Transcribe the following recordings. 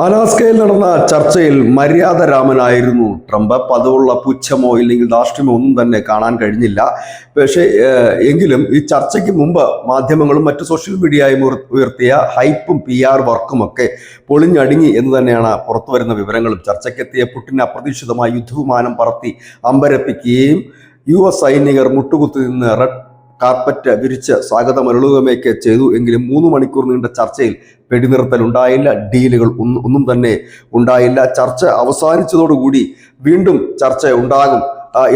അലാസ്കയിൽ നടന്ന ചർച്ചയിൽ മര്യാദരാമനായിരുന്നു ട്രംപ്. പതിവുള്ള പുച്ഛമോ ഇല്ലെങ്കിൽ ധാർഷ്ട്യമോ ഒന്നും തന്നെ കാണാൻ കഴിഞ്ഞില്ല. പക്ഷേ എങ്കിലും ഈ ചർച്ചയ്ക്ക് മുമ്പ് മാധ്യമങ്ങളും മറ്റു സോഷ്യൽ മീഡിയയും ഉയർത്തിയ ഹൈപ്പും PR വർക്കും ഒക്കെ പൊളിഞ്ഞടുങ്ങി എന്ന് തന്നെയാണ് പുറത്തു വരുന്ന വിവരങ്ങളും. ചർച്ചയ്ക്കെത്തിയ പുടിൻ അപ്രതീക്ഷിതമായി യുദ്ധവിമാനം പറത്തി അമ്പരപ്പിക്കുകയും US സൈനികർ മുട്ടുകുത്തി നിന്ന് റെഡ് കാർപ്പറ്റ് വിരിച്ച് സ്വാഗതമരുളുകയൊക്കെ ചെയ്തു. എങ്കിലും 3 മണിക്കൂർ നീണ്ട ചർച്ചയിൽ വെടിനിർത്തൽ ഉണ്ടായില്ല, ഡീലുകൾ ഒന്നും തന്നെ ഉണ്ടായില്ല. ചർച്ച അവസാനിച്ചതോടുകൂടി വീണ്ടും ചർച്ച ഉണ്ടാകും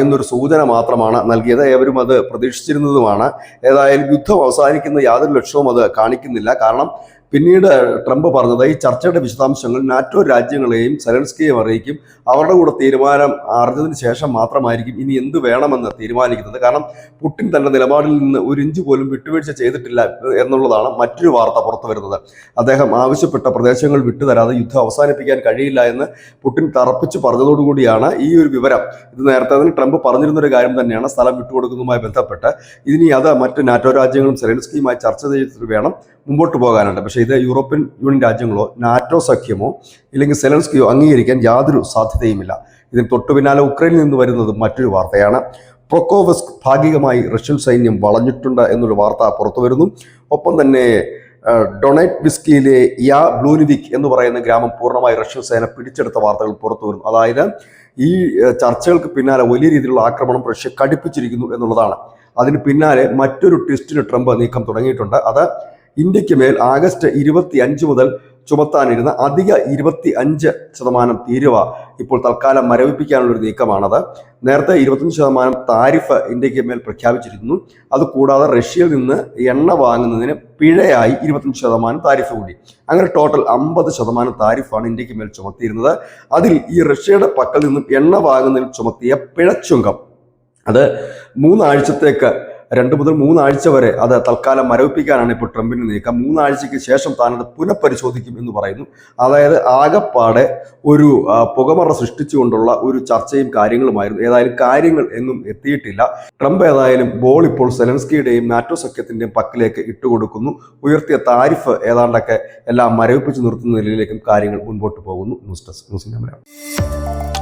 എന്നൊരു സൂചന മാത്രമാണ് നൽകിയത്. ഏവരും അത് പ്രതീക്ഷിച്ചിരുന്നതുമാണ്. ഏതായാലും യുദ്ധം അവസാനിക്കുന്ന യാതൊരു ലക്ഷ്യവും അത് കാണിക്കുന്നില്ല. കാരണം പിന്നീട് ട്രംപ് പറഞ്ഞത് ഈ ചർച്ചയുടെ വിശദാംശങ്ങൾ നാറ്റോ രാജ്യങ്ങളെയും സെലൻസ്കിയെയും അറിയിക്കും. അവരുടെ കൂടെ തീരുമാനം അറിഞ്ഞതിന് ശേഷം മാത്രമായിരിക്കും ഇനി എന്ത് വേണമെന്ന് തീരുമാനിക്കുന്നത്. കാരണം പുടിൻ തന്റെ നിലപാടിൽ നിന്ന് ഒരു ഇഞ്ച് പോലും വിട്ടുവീഴ്ച ചെയ്തിട്ടില്ല എന്നുള്ളതാണ് മറ്റൊരു വാർത്ത പുറത്തു വരുന്നത്. അദ്ദേഹം ആവശ്യപ്പെട്ട പ്രദേശങ്ങൾ വിട്ടുതരാതെ യുദ്ധം അവസാനിപ്പിക്കാൻ കഴിയില്ല എന്ന് പുടിൻ തറപ്പിച്ച് പറഞ്ഞതോടുകൂടിയാണ് ഈ ഒരു വിവരം. ഇത് നേരത്തെ തന്നെ ട്രംപ് പറഞ്ഞിരുന്നൊരു കാര്യം തന്നെയാണ്, സ്ഥലം വിട്ടുകൊടുക്കുന്നതുമായി ബന്ധപ്പെട്ട്. ഇനി അത് മറ്റ് നാറ്റോ രാജ്യങ്ങളും സെലൻസ്കിയുമായി ചർച്ച ചെയ്തിട്ട് വേണം മുമ്പോട്ട് പോകാനുണ്ട്. പക്ഷേ ഇത് യൂറോപ്യൻ യൂണിയൻ രാജ്യങ്ങളോ നാറ്റോ സഖ്യമോ ഇല്ലെങ്കിൽ സെലൻസ്കിയോ അംഗീകരിക്കാൻ യാതൊരു സാധ്യതയുമില്ല. ഇതിന് തൊട്ടു പിന്നാലെ ഉക്രൈനിൽ നിന്ന് വരുന്നത് മറ്റൊരു വാർത്തയാണ്. പൊക്കോവസ്ക് ഭാഗികമായി റഷ്യൻ സൈന്യം വളഞ്ഞിട്ടുണ്ട് എന്നൊരു വാർത്ത പുറത്തു വരുന്നു. ഒപ്പം തന്നെ ഡൊണറ്റ്സ്കിലെ യാ ബ്ലൂനിവിക് എന്ന് പറയുന്ന ഗ്രാമം പൂർണ്ണമായി റഷ്യൻ സേന പിടിച്ചെടുത്ത വാർത്തകൾ പുറത്തു വരുന്നു. അതായത് ഈ ചർച്ചകൾക്ക് പിന്നാലെ വലിയ രീതിയിലുള്ള ആക്രമണം റഷ്യ കടുപ്പിച്ചിരിക്കുന്നു എന്നുള്ളതാണ്. അതിന് പിന്നാലെ മറ്റൊരു ട്വിസ്റ്റിന് ട്രംപ് നീക്കം തുടങ്ങിയിട്ടുണ്ട്. അത് ഇന്ത്യക്ക് മേൽ ആഗസ്റ്റ് 25 മുതൽ ചുമത്താനിരുന്ന അധിക 25% തീരുവ ഇപ്പോൾ തൽക്കാലം മരവിപ്പിക്കാനുള്ളൊരു നീക്കമാണത്. നേരത്തെ 25% താരിഫ് ഇന്ത്യക്ക് മേൽ പ്രഖ്യാപിച്ചിരുന്നു. അതുകൂടാതെ റഷ്യയിൽ നിന്ന് എണ്ണ വാങ്ങുന്നതിന് പിഴയായി 25% താരിഫ് കൂടി. അങ്ങനെ ടോട്ടൽ 50% താരിഫാണ് ഇന്ത്യക്ക് മേൽ ചുമത്തിയിരുന്നത്. അതിൽ ഈ റഷ്യയുടെ പക്കൽ നിന്നും എണ്ണ വാങ്ങുന്നതിൽ ചുമത്തിയ പിഴച്ചുങ്കം അത് 3 ആഴ്ചത്തേക്ക് 2 മുതൽ 3 ആഴ്ച വരെ അത് തൽക്കാലം മരവിപ്പിക്കാനാണ് ഇപ്പോൾ ട്രംപിന്റെ നീക്കം. 3 ആഴ്ചയ്ക്ക് ശേഷം താനത് പുനഃപരിശോധിക്കും എന്ന് പറയുന്നു. അതായത് ആകപ്പാടെ ഒരു പുകമറ സൃഷ്ടിച്ചുകൊണ്ടുള്ള ഒരു ചർച്ചയും കാര്യങ്ങളുമായിരുന്നു. ഏതായാലും കാര്യങ്ങൾ എങ്ങും എത്തിയിട്ടില്ല. ട്രംപ് ഏതായാലും ബോൾ ഇപ്പോൾ സെലൻസ്കിയുടെയും നാറ്റോ സഖ്യത്തിന്റെയും പക്കലേക്ക് ഇട്ടുകൊടുക്കുന്നു. ഉയർത്തിയ താരിഫ് ഏതാണ്ടൊക്കെ എല്ലാം മരവിപ്പിച്ച് നിർത്തുന്ന നിലയിലേക്കും കാര്യങ്ങൾ മുൻപോട്ട് പോകുന്നു. ന്യൂസ് ഡെസ്ക് ന്യൂസിന്റെ മലയാളം.